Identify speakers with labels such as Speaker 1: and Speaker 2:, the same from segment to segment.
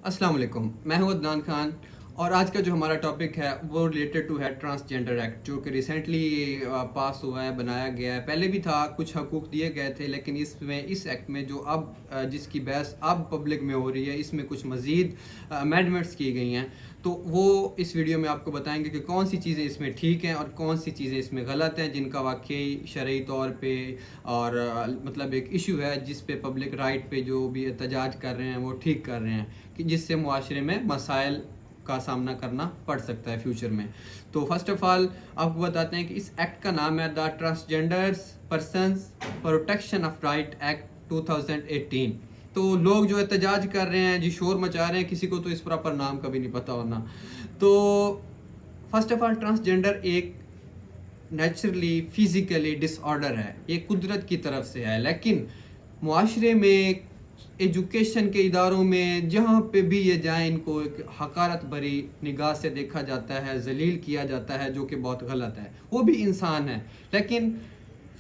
Speaker 1: अस्सलाम वालेकुम, मैं हूं अदनान खान। और आज का जो हमारा टॉपिक है वो रिलेटेड टू है ट्रांसजेंडर एक्ट, जो कि रिसेंटली पास हुआ है, बनाया गया है। पहले भी था, कुछ हकूक़ दिए गए थे, लेकिन इस एक्ट में जो अब जिसकी बहस अब पब्लिक में हो रही है, इसमें कुछ मज़ीद अमेंडमेंट्स की गई हैं। तो वो इस वीडियो में आपको बताएंगे कि कौन सी चीज़ें इसमें ठीक हैं और कौन सी चीज़ें इसमें गलत हैं, जिनका वाकई शरई तौर पे और मतलब एक इशू है जिस पे पब्लिक राइट पे जो भी एहतजाज कर रहे हैं वो ठीक कर रहे हैं, कि जिससे मुआशरे में मसाइल का सामना करना पड़ सकता है फ्यूचर में। तो फर्स्ट ऑफ ऑल आपको बताते हैं कि इस एक्ट का नाम है the transgenders persons protection of right act 2018। तो लोग जो एहतजाज कर रहे हैं जी, शोर मचा रहे हैं, किसी को तो इस प्रॉपर नाम का भी नहीं पता होना। तो फर्स्ट ऑफ ऑल ट्रांसजेंडर एक नेचुरली फिज़िकली डिसऑर्डर है, ये कुदरत की तरफ से है, लेकिन मुआशरे में एजुकेशन के इदारों में जहाँ पे भी ये जाएं, इनको एक हकारत भरी निगाह से देखा जाता है, जलील किया जाता है, जो कि बहुत गलत है। वो भी इंसान है, लेकिन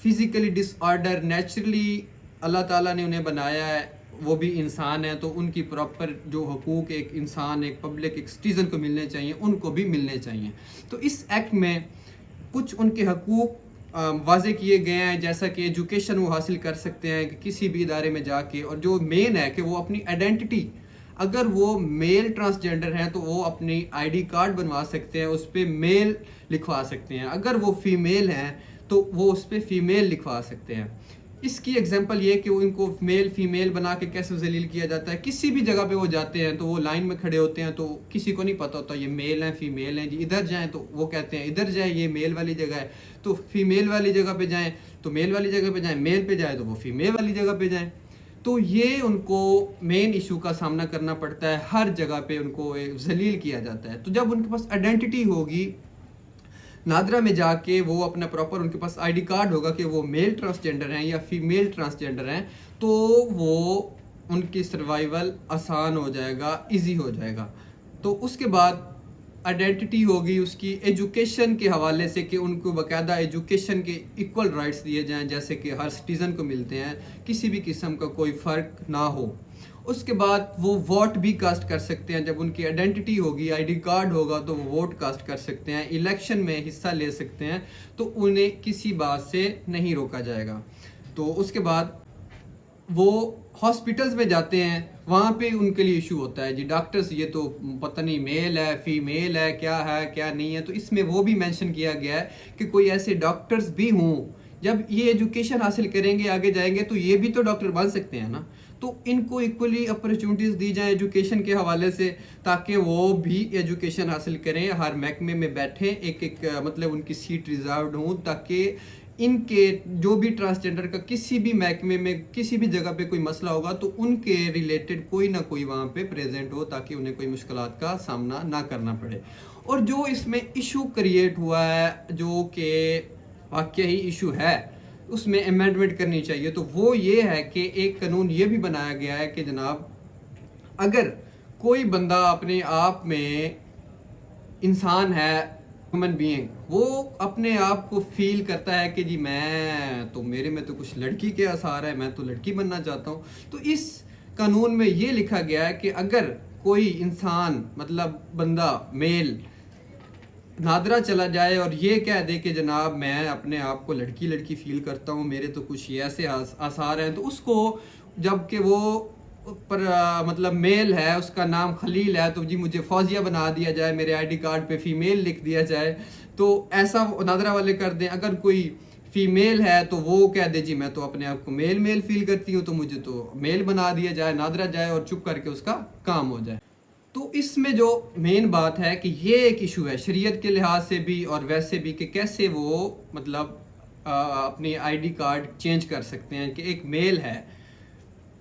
Speaker 1: फिज़िकली डिसऑर्डर नेचुरली अल्लाह ताला ने उन्हें बनाया है, वो भी इंसान है, तो उनकी प्रॉपर जो हकूक़ एक इंसान, एक पब्लिक, एक सिटीज़न को मिलने चाहिए, उनको भी मिलने चाहिए। तो इस एक्ट में कुछ उनके हकूक़ वाज़े किए गए हैं, जैसा कि एजुकेशन वो हासिल कर सकते हैं कि किसी भी इदारे में जाके, और जो मेन है कि वो अपनी आइडेंटिटी, अगर वो मेल ट्रांसजेंडर हैं तो वो अपनी आईडी कार्ड बनवा सकते हैं, उस पर मेल लिखवा सकते हैं। अगर वो फ़ीमेल हैं तो वो उस पर फ़ीमेल लिखवा सकते हैं। इसकी एग्जांपल ये कि वो इनको मेल फीमेल बना के कैसे जलील किया जाता है। किसी भी जगह पे वो जाते हैं तो वो लाइन में खड़े होते हैं, तो किसी को नहीं पता होता ये मेल हैं फीमेल हैं जी। इधर जाएं तो वो कहते हैं इधर जाएं, ये मेल वाली जगह है, तो फीमेल वाली जगह पे जाएं तो मेल वाली जगह पे जाएं, मेल पे जाए तो वो फीमेल वाली जगह पे जाएं। तो ये उनको मेन इशू का सामना करना पड़ता है, हर जगह पे उनको जलील किया जाता है। तो जब उनके पास आइडेंटिटी होगी, नादरा में जाके वो अपना प्रॉपर, उनके पास आईडी कार्ड होगा कि वो मेल ट्रांसजेंडर हैं या फीमेल ट्रांसजेंडर हैं, तो वो उनकी सर्वाइवल आसान हो जाएगा, इजी हो जाएगा। तो उसके बाद आइडेंटिटी होगी उसकी एजुकेशन के हवाले से, कि उनको बाकायदा एजुकेशन के इक्वल राइट्स दिए जाएं, जैसे कि हर सिटीज़न को मिलते हैं, किसी भी किस्म का कोई फ़र्क ना हो। उसके बाद वो वोट भी कास्ट कर सकते हैं। जब उनकी आइडेंटिटी होगी, आईडी कार्ड होगा, तो वो वोट कास्ट कर सकते हैं, इलेक्शन में हिस्सा ले सकते हैं, तो उन्हें किसी बात से नहीं रोका जाएगा। तो उसके बाद वो हॉस्पिटल्स में जाते हैं, वहाँ पे उनके लिए इशू होता है जी, डॉक्टर्स ये तो पता नहीं मेल है फीमेल है क्या नहीं है। तो इसमें वो भी मेंशन किया गया है कि कोई ऐसे डॉक्टर्स भी हों, जब ये एजुकेशन हासिल करेंगे आगे जाएंगे तो ये भी तो डॉक्टर बन सकते हैं ना। तो इनको इक्वली अपॉर्चुनिटीज़ दी जाएं एजुकेशन के हवाले से, ताकि वो भी एजुकेशन हासिल करें, हर महकमे में बैठें, एक मतलब उनकी सीट रिजर्व्ड हों, ताकि इनके जो भी ट्रांसजेंडर का किसी भी महकमे में किसी भी जगह पे कोई मसला होगा तो उनके रिलेटेड कोई ना कोई वहाँ पे प्रेजेंट हो, ताकि उन्हें कोई मुश्किलात का सामना ना करना पड़े। और जो इसमें इशू क्रिएट हुआ है, जो कि वाकई इशू है, उसमें अमेंडमेंट करनी चाहिए। तो वो ये है कि एक कानून ये भी बनाया गया है कि जनाब, अगर कोई बंदा अपने आप में इंसान है, ह्यूमन बीइंग, वो अपने आप को फील करता है कि जी मैं तो, मेरे में तो कुछ लड़की के आसार है, मैं तो लड़की बनना चाहता हूँ, तो इस कानून में ये लिखा गया है कि अगर कोई इंसान, मतलब बंदा मेल, नादरा चला जाए और ये कह दे कि जनाब मैं अपने आप को लड़की लड़की फील करता हूँ, मेरे तो कुछ ये ऐसे आसार हैं, तो उसको, जबकि वो पर मतलब मेल है, उसका नाम खलील है, तो जी मुझे फौजिया बना दिया जाए, मेरे आईडी कार्ड पे फीमेल लिख दिया जाए, तो ऐसा नादरा वाले कर दें। अगर कोई फीमेल है तो वो कह दे जी मैं तो अपने आप को मेल फील करती हूँ, तो मुझे तो मेल बना दिया जाए, नादरा जाए और चुप करके उसका काम हो जाए। तो इसमें जो मेन बात है कि ये एक इशू है शरीयत के लिहाज से भी और वैसे भी, कि कैसे वो मतलब अपनी आईडी कार्ड चेंज कर सकते हैं, कि एक मेल है,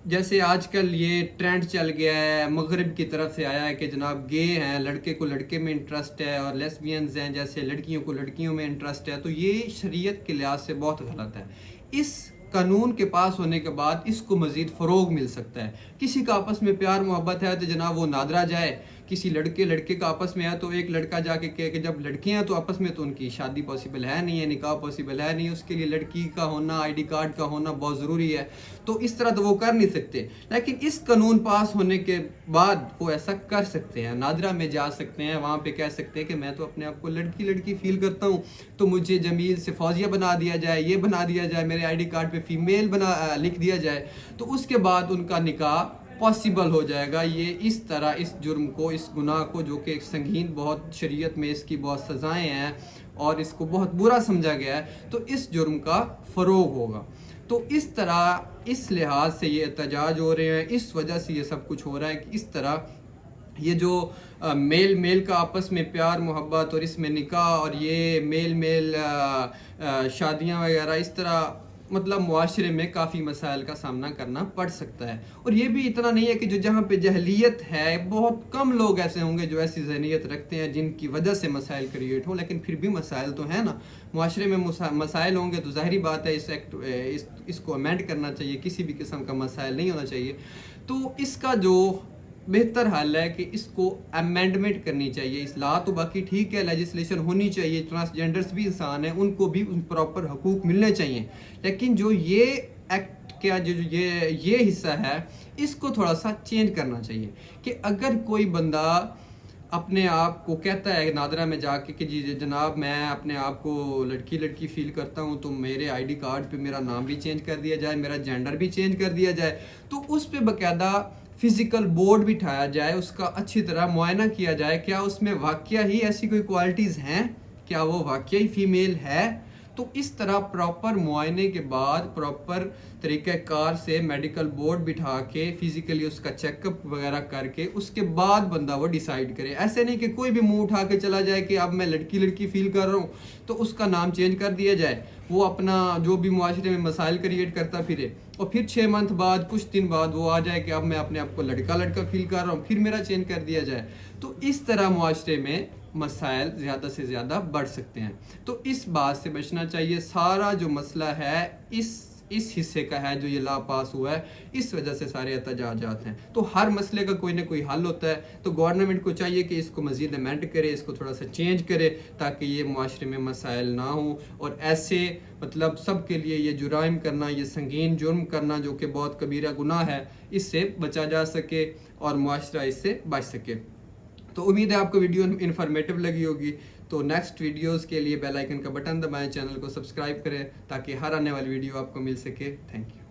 Speaker 1: जैसे आजकल ये ट्रेंड चल गया है, मगरिब की तरफ से आया है कि जनाब गे हैं, लड़के को लड़के में इंटरेस्ट है, और लेस्बियंस हैं जैसे लड़कियों को लड़कियों में इंटरेस्ट है। तो ये शरीयत के लिहाज से बहुत गलत है। इस कानून के पास होने के बाद इसको मज़ीद फ़रोग मिल सकता है। किसी का आपस में प्यार मोहब्बत है तो जनाब वो नादरा जाए, کسی لڑکے لڑکے کا آپس میں ہے تو ایک لڑکا جا کے کہے کہ جب لڑکیاں ہیں تو آپس میں تو ان کی شادی پاسبل ہے نہیں ہے، نکاح پاسبل ہے نہیں، اس کے لیے لڑکی کا ہونا، آئی ڈی کارڈ کا ہونا بہت ضروری ہے، تو اس طرح تو وہ کر نہیں سکتے. لیکن اس قانون پاس ہونے کے بعد وہ ایسا کر سکتے ہیں، نادرہ میں جا سکتے ہیں، وہاں پہ کہہ سکتے ہیں کہ میں تو اپنے آپ کو لڑکی لڑکی فیل کرتا ہوں، تو مجھے جمیل سے فوزیہ بنا دیا جائے، یہ بنا دیا جائے، میرے آئی ڈی کارڈ پہ فیمیل لکھ دیا جائے، تو اس کے بعد ان کا نکاح پاسبل ہو جائے گا. یہ اس طرح اس جرم کو، اس گناہ کو، جو کہ ایک سنگین بہت شریعت میں اس کی بہت سزائیں ہیں اور اس کو بہت برا سمجھا گیا ہے، تو اس جرم کا فروغ ہوگا. تو اس طرح اس لحاظ سے یہ احتجاج ہو رہے ہیں، اس وجہ سے یہ سب کچھ ہو رہا ہے کہ اس طرح یہ جو میل کا آپس میں پیار محبت اور اس میں نکاح اور یہ میل شادیاں وغیرہ، اس طرح مطلب معاشرے میں کافی مسائل کا سامنا کرنا پڑ سکتا ہے. اور یہ بھی اتنا نہیں ہے کہ جو جہاں پہ جہلیت ہے، بہت کم لوگ ایسے ہوں گے جو ایسی ذہنیت رکھتے ہیں جن کی وجہ سے مسائل کریٹ ہوں، لیکن پھر بھی مسائل تو ہیں نا، معاشرے میں مسائل ہوں گے تو ظاہری بات ہے اس کو امینڈ کرنا چاہیے، کسی بھی قسم کا مسائل نہیں ہونا چاہیے. تو اس کا جو بہتر حل ہے کہ اس کو امینڈمنٹ کرنی چاہیے. اصلاح تو باقی ٹھیک ہے، لیجسلیشن ہونی چاہیے، ٹرانسجینڈرز بھی انسان ہیں، ان کو بھی پراپر حقوق ملنے چاہیے، لیکن جو یہ ایکٹ کیا جو یہ حصہ ہے اس کو تھوڑا سا چینج کرنا چاہیے. کہ اگر کوئی بندہ اپنے آپ کو کہتا ہے نادرہ میں جا کے کہ جی جناب میں اپنے آپ کو لڑکی لڑکی فیل کرتا ہوں، تو میرے آئی ڈی کارڈ پہ میرا نام بھی چینج کر دیا جائے، میرا جینڈر بھی چینج کر دیا جائے، تو اس پہ باقاعدہ فزیکل بورڈ بٹھایا جائے، اس کا اچھی طرح معائنہ کیا جائے، کیا اس میں واقعہ ہی ایسی کوئی کوالٹیز ہیں، کیا وہ واقعی فیمیل ہے. تو اس طرح پراپر معائنے کے بعد پراپر طریقہ کار سے میڈیکل بورڈ بٹھا کے فزیکلی اس کا چیک اپ وغیرہ کر کے اس کے بعد بندہ وہ ڈیسائیڈ کرے. ایسے نہیں کہ کوئی بھی منہ اٹھا کے چلا جائے کہ اب میں لڑکی لڑکی فیل کر رہا ہوں تو اس کا نام چینج کر دیا جائے، وہ اپنا جو بھی معاشرے میں مسائل کریٹ کرتا پھرے، اور پھر 6 منتھ بعد کچھ دن بعد وہ آ جائے کہ اب میں اپنے آپ کو لڑکا لڑکا فیل کر رہا ہوں، پھر میرا چینج کر دیا جائے. تو اس طرح معاشرے میں مسائل زیادہ سے زیادہ بڑھ سکتے ہیں. تو اس بات سے بچنا چاہیے. سارا جو مسئلہ ہے اس حصے کا ہے جو یہ لا پاس ہوا ہے، اس وجہ سے سارے احتجاجات ہیں. تو ہر مسئلے کا کوئی نہ کوئی حل ہوتا ہے، تو گورنمنٹ کو چاہیے کہ اس کو مزید امینڈ کرے، اس کو تھوڑا سا چینج کرے تاکہ یہ معاشرے میں مسائل نہ ہوں، اور ایسے مطلب سب کے لیے یہ جرائم کرنا، یہ سنگین جرم کرنا جو کہ بہت کبیرہ گناہ ہے، اس سے بچا جا سکے اور معاشرہ اس سے بچ سکے. تو امید ہے آپ کو ویڈیو انفارمیٹیو لگی ہوگی. تو نیکسٹ ویڈیوز کے لیے بیل آئیکن کا بٹن دبائیں، چینل کو سبسکرائب کریں تاکہ ہر آنے والی ویڈیو آپ کو مل سکے. Thank you.